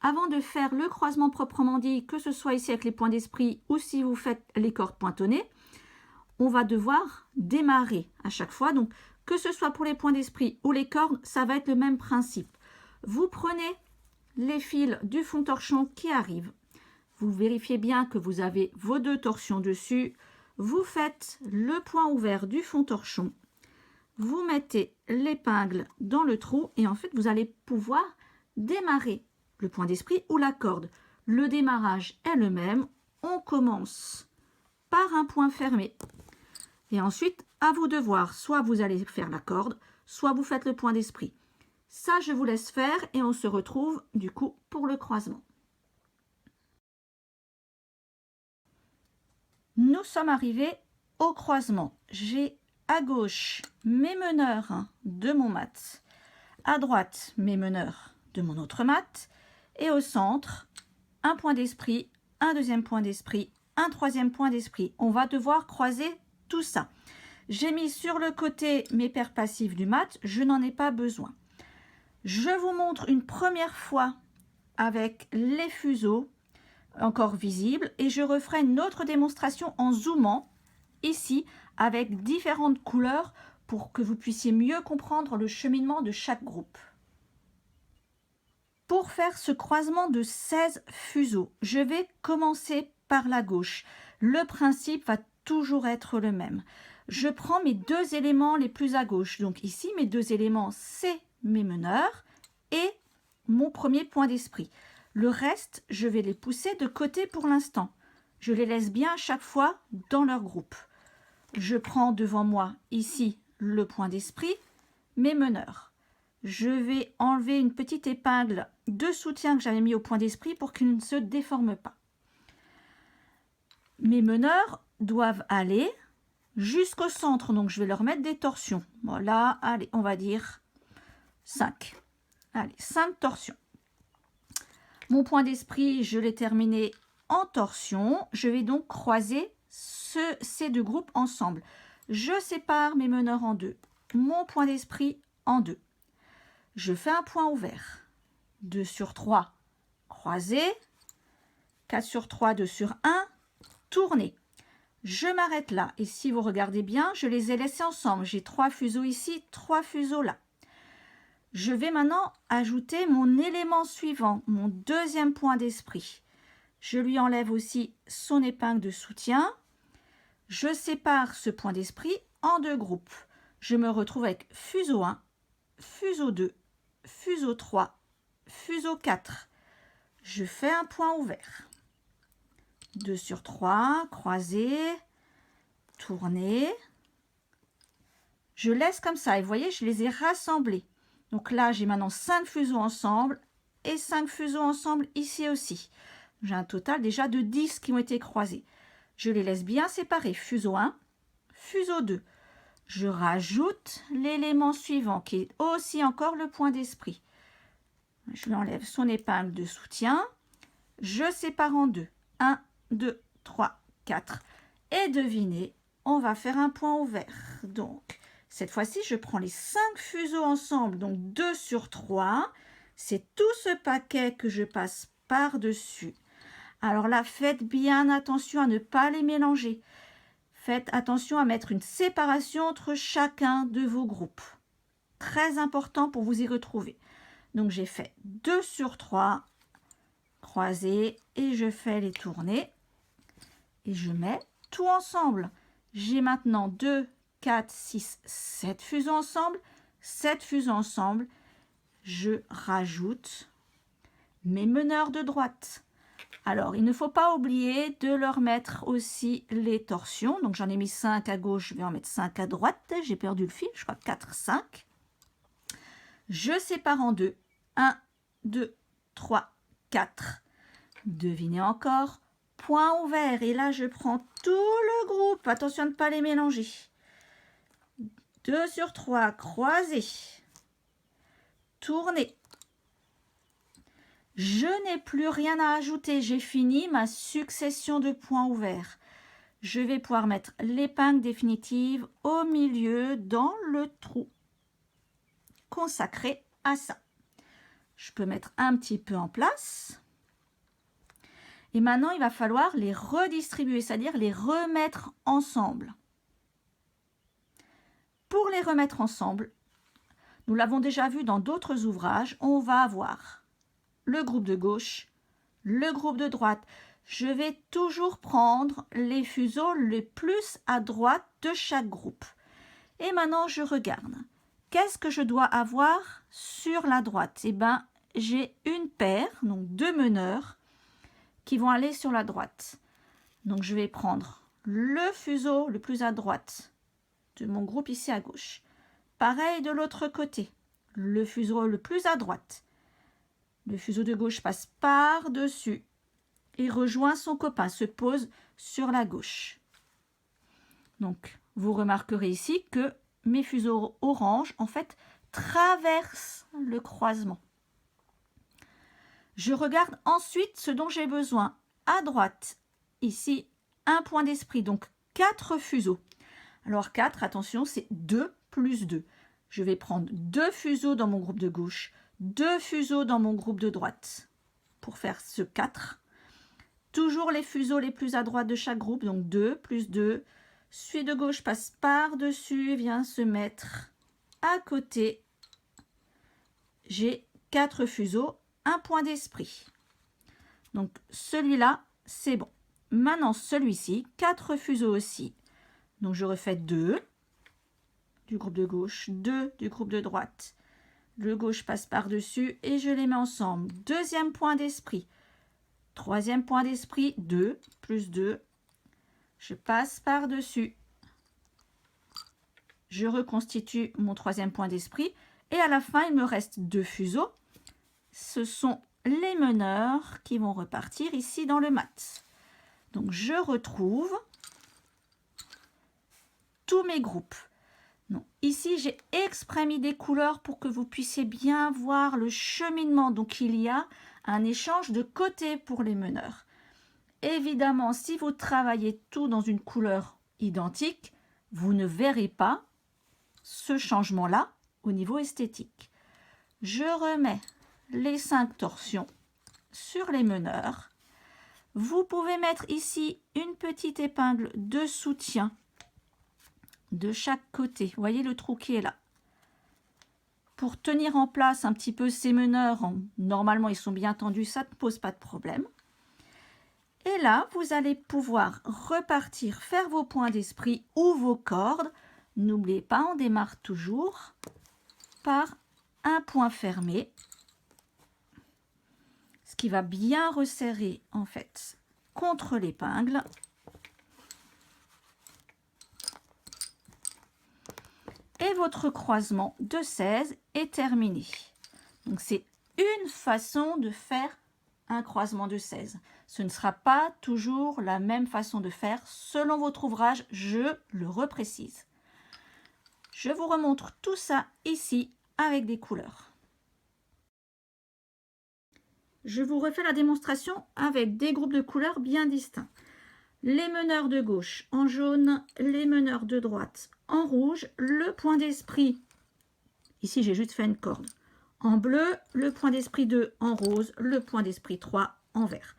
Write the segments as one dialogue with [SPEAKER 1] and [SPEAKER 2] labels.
[SPEAKER 1] avant de faire le croisement proprement dit, que ce soit ici avec les points d'esprit ou si vous faites les cordes pointonnées, on va devoir démarrer à chaque fois. Donc, que ce soit pour les points d'esprit ou les cordes, ça va être le même principe. Vous prenez les fils du fond torchon qui arrivent. Vous vérifiez bien que vous avez vos 2 torsions dessus. Vous faites le point ouvert du fond torchon. Vous mettez l'épingle dans le trou et en fait, vous allez pouvoir démarrer le point d'esprit ou la corde. Le démarrage est le même. On commence par un point fermé. Et ensuite, à vous de voir, soit vous allez faire la corde, soit vous faites le point d'esprit. Ça, je vous laisse faire et on se retrouve du coup pour le croisement. Nous sommes arrivés au croisement. J'ai à gauche mes meneurs de mon mat, à droite mes meneurs de mon autre mat et au centre, un point d'esprit, un deuxième point d'esprit, un troisième point d'esprit. On va devoir croiser tout ça. J'ai mis sur le côté mes paires passives du mat, je n'en ai pas besoin. Je vous montre une première fois avec les fuseaux encore visibles et je referai une autre démonstration en zoomant ici avec différentes couleurs pour que vous puissiez mieux comprendre le cheminement de chaque groupe. Pour faire ce croisement de 16 fuseaux, je vais commencer par la gauche. Le principe va toujours être le même. Je prends mes 2 éléments les plus à gauche. Donc ici, mes 2 éléments, c'est mes meneurs et mon premier point d'esprit. Le reste, je vais les pousser de côté pour l'instant. Je les laisse bien à chaque fois dans leur groupe. Je prends devant moi ici le point d'esprit, mes meneurs. Je vais enlever une petite épingle de soutien que j'avais mis au point d'esprit pour qu'il ne se déforme pas. Mes meneurs doivent aller jusqu'au centre, donc je vais leur mettre des torsions. Voilà, allez, on va dire 5. Allez, 5 torsions. Mon point d'esprit, je l'ai terminé en torsion. Je vais donc croiser ces 2 groupes ensemble. Je sépare mes meneurs en 2, mon point d'esprit en 2. Je fais un point ouvert. 2 sur 3, croisé. 4 sur 3, 2 sur 1, tourné. Je m'arrête là. Et si vous regardez bien, je les ai laissés ensemble. J'ai 3 fuseaux ici, 3 fuseaux là. Je vais maintenant ajouter mon élément suivant, mon deuxième point d'esprit. Je lui enlève aussi son épingle de soutien. Je sépare ce point d'esprit en 2 groupes. Je me retrouve avec fuseau 1, fuseau 2, fuseau 3, fuseau 4. Je fais un point ouvert. 2 sur 3, croisé, tourné. Je laisse comme ça et vous voyez, je les ai rassemblés. Donc là, j'ai maintenant 5 fuseaux ensemble et 5 fuseaux ensemble ici aussi. J'ai un total déjà de 10 qui ont été croisés. Je les laisse bien séparés. Fuseau 1, fuseau 2. Je rajoute l'élément suivant qui est aussi encore le point d'esprit. Je lui enlève son épingle de soutien. Je sépare en 2. 1, 2, 3, 4. Et devinez, on va faire un point ouvert. Donc, cette fois-ci, je prends les 5 fuseaux ensemble, donc 2 sur 3. C'est tout ce paquet que je passe par-dessus. Alors là, faites bien attention à ne pas les mélanger. Faites attention à mettre une séparation entre chacun de vos groupes. Très important pour vous y retrouver. Donc, j'ai fait 2 sur 3, croisés, et je fais les tournées. Et je mets tout ensemble. J'ai maintenant 2, 4, 6, 7 fuseaux ensemble. 7 fuseaux ensemble. Je rajoute mes meneurs de droite. Alors, il ne faut pas oublier de leur mettre aussi les torsions. Donc, j'en ai mis 5 à gauche, je vais en mettre 5 à droite. J'ai perdu le fil, je crois 4, 5. Je sépare en 2. 1, 2, 3, 4. Devinez encore. Point ouvert. Et là, je prends tout le groupe. Attention à ne pas les mélanger. 2 sur 3, croisé. Tourné. Je n'ai plus rien à ajouter. J'ai fini ma succession de points ouverts. Je vais pouvoir mettre l'épingle définitive au milieu dans le trou consacré à ça. Je peux mettre un petit peu en place. Et maintenant, il va falloir les redistribuer, c'est-à-dire les remettre ensemble. Pour les remettre ensemble, nous l'avons déjà vu dans d'autres ouvrages, on va avoir le groupe de gauche, le groupe de droite. Je vais toujours prendre les fuseaux les plus à droite de chaque groupe. Et maintenant, je regarde. Qu'est-ce que je dois avoir sur la droite? Eh bien, j'ai une paire, donc 2 meneurs, qui vont aller sur la droite. Donc, je vais prendre le fuseau le plus à droite de mon groupe ici à gauche. Pareil de l'autre côté, le fuseau le plus à droite. Le fuseau de gauche passe par-dessus et rejoint son copain, se pose sur la gauche. Donc, vous remarquerez ici que mes fuseaux orange, en fait, traversent le croisement. Je regarde ensuite ce dont j'ai besoin. À droite, ici, un point d'esprit, donc 4 fuseaux. Alors 4, attention, c'est 2 plus 2. Je vais prendre 2 fuseaux dans mon groupe de gauche, 2 fuseaux dans mon groupe de droite pour faire ce 4. Toujours les fuseaux les plus à droite de chaque groupe, donc 2 plus 2. Celui de gauche passe par-dessus et vient se mettre à côté. J'ai 4 fuseaux, un point d'esprit. Donc celui-là, c'est bon. Maintenant celui-ci, 4 fuseaux aussi. Donc je refais 2 du groupe de gauche, 2 du groupe de droite. Le gauche passe par-dessus et je les mets ensemble. Deuxième point d'esprit. Troisième point d'esprit, 2 plus 2. Je passe par-dessus. Je reconstitue mon troisième point d'esprit. Et à la fin, il me reste 2 fuseaux. Ce sont les meneurs qui vont repartir ici dans le mat. Donc, je retrouve tous mes groupes. Donc, ici, j'ai exprès mis des couleurs pour que vous puissiez bien voir le cheminement. Donc, il y a un échange de côté pour les meneurs. Évidemment, si vous travaillez tout dans une couleur identique, vous ne verrez pas ce changement-là au niveau esthétique. Je remets les 5 torsions sur les meneurs. Vous pouvez mettre ici une petite épingle de soutien de chaque côté. Vous voyez le trou qui est là. Pour tenir en place un petit peu ces meneurs, normalement ils sont bien tendus, ça ne pose pas de problème. Et là, vous allez pouvoir repartir, faire vos points d'esprit ou vos cordes. N'oubliez pas, on démarre toujours par un point fermé, ce qui va bien resserrer en fait contre l'épingle. Et votre croisement de 16 est terminé. Donc c'est une façon de faire un croisement de 16. Ce ne sera pas toujours la même façon de faire selon votre ouvrage, je le reprécise. Je vous remontre tout ça ici avec des couleurs. Je vous refais la démonstration avec des groupes de couleurs bien distincts. Les meneurs de gauche en jaune, les meneurs de droite en rouge, le point d'esprit, ici j'ai juste fait une corde, en bleu, le point d'esprit 2 en rose, le point d'esprit 3 en vert.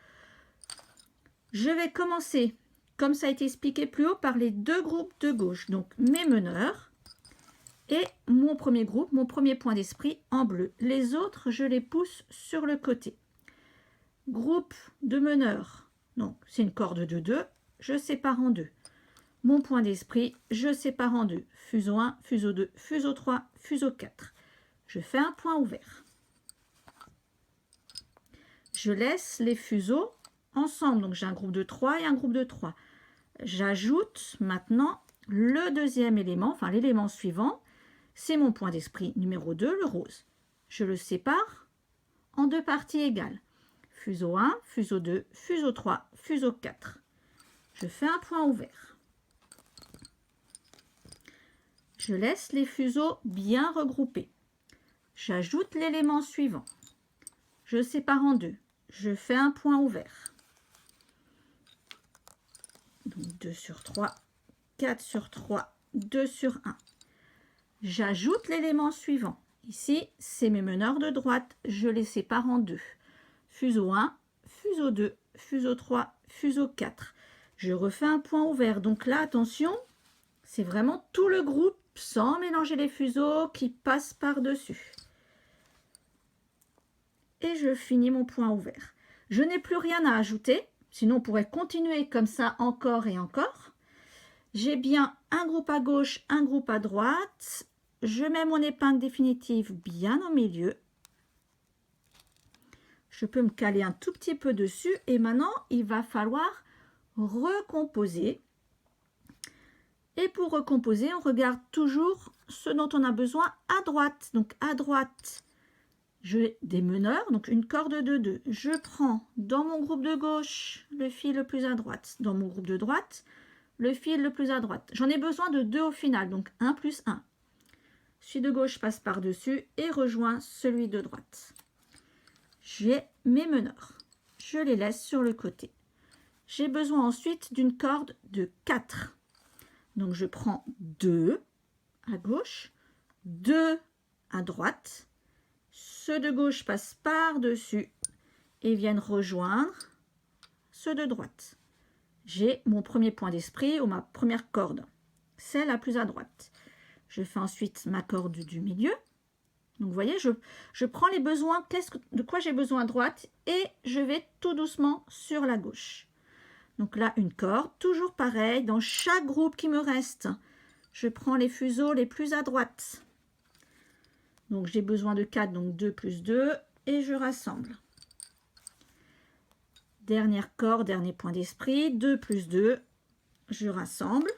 [SPEAKER 1] Je vais commencer, comme ça a été expliqué plus haut, par les 2 groupes de gauche, donc mes meneurs et mon premier groupe, mon premier point d'esprit en bleu. Les autres, je les pousse sur le côté. Groupe de meneurs, donc c'est une corde de 2, je sépare en 2. Mon point d'esprit, je sépare en 2. Fuseau 1, fuseau 2, fuseau 3, fuseau 4. Je fais un point ouvert. Je laisse les fuseaux ensemble. Donc j'ai un groupe de 3 et un groupe de 3. J'ajoute maintenant le deuxième élément, enfin l'élément suivant. C'est mon point d'esprit numéro 2, le rose. Je le sépare en 2 parties égales. Fuseau 1, fuseau 2, fuseau 3, fuseau 4. Je fais un point ouvert. Je laisse les fuseaux bien regroupés. J'ajoute l'élément suivant. Je sépare en 2. Je fais un point ouvert. Donc 2 sur 3, 4 sur 3, 2 sur 1. J'ajoute l'élément suivant. Ici, c'est mes meneurs de droite. Je les sépare en deux. Fuseau 1, fuseau 2, fuseau 3, fuseau 4. Je refais un point ouvert. Donc là, attention, c'est vraiment tout le groupe sans mélanger les fuseaux qui passent par-dessus. Et je finis mon point ouvert. Je n'ai plus rien à ajouter, sinon on pourrait continuer comme ça encore et encore. J'ai bien un groupe à gauche, un groupe à droite. Je mets mon épingle définitive bien au milieu. Je peux me caler un tout petit peu dessus et maintenant il va falloir recomposer. Et pour recomposer, on regarde toujours ce dont on a besoin à droite. Donc à droite, j'ai des meneurs, donc une corde de 2. Je prends dans mon groupe de gauche le fil le plus à droite. Dans mon groupe de droite, le fil le plus à droite. J'en ai besoin de 2 au final, donc 1 plus 1. Celui de gauche passe par-dessus et rejoint celui de droite. J'ai mes meneurs. Je les laisse sur le côté. J'ai besoin ensuite d'une corde de 4. Donc je prends 2 à gauche, 2 à droite. Ceux de gauche passent par-dessus et viennent rejoindre ceux de droite. J'ai mon premier point d'esprit ou ma première corde, c'est la plus à droite. Je fais ensuite ma corde du milieu. Donc vous voyez, je prends les besoins, de quoi j'ai besoin à droite et je vais tout doucement sur la gauche. Donc là, une corde, toujours pareil, dans chaque groupe qui me reste, je prends les fuseaux les plus à droite. Donc j'ai besoin de 4, donc 2 plus 2, et je rassemble. Dernière corde, dernier point d'esprit, 2 plus 2, je rassemble.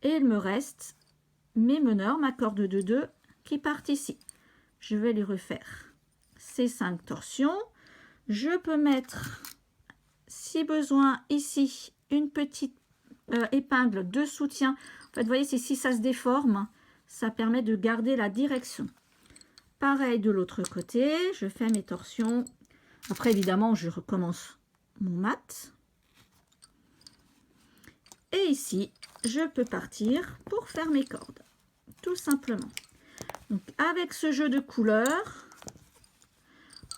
[SPEAKER 1] Et il me reste mes meneurs, ma corde de 2 qui partent ici. Je vais les refaire. Ces 5 torsions. Je peux mettre, si besoin, ici, une petite épingle de soutien. En fait, vous voyez, si ça se déforme, ça permet de garder la direction. Pareil de l'autre côté, je fais mes torsions. Après, évidemment, je recommence mon mat. Et ici, je peux partir pour faire mes cordes, tout simplement. Donc, avec ce jeu de couleurs,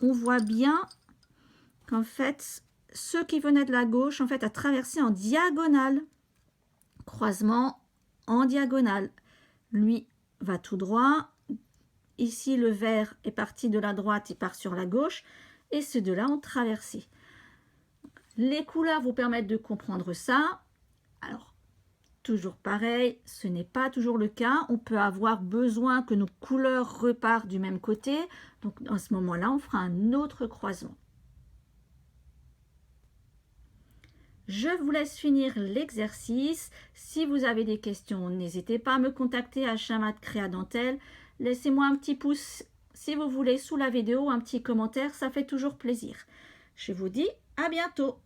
[SPEAKER 1] on voit bien qu'en fait, ceux qui venaient de la gauche, en fait, a traversé en diagonale. Croisement en diagonale. Lui va tout droit. Ici, le vert est parti de la droite, il part sur la gauche. Et ces deux-là ont traversé. Les couleurs vous permettent de comprendre ça. Alors, toujours pareil, ce n'est pas toujours le cas. On peut avoir besoin que nos couleurs repartent du même côté. Donc, à ce moment-là, on fera un autre croisement. Je vous laisse finir l'exercice. Si vous avez des questions, n'hésitez pas à me contacter à Chamat Créa Dentelle. Laissez-moi un petit pouce si vous voulez sous la vidéo, un petit commentaire, ça fait toujours plaisir. Je vous dis à bientôt.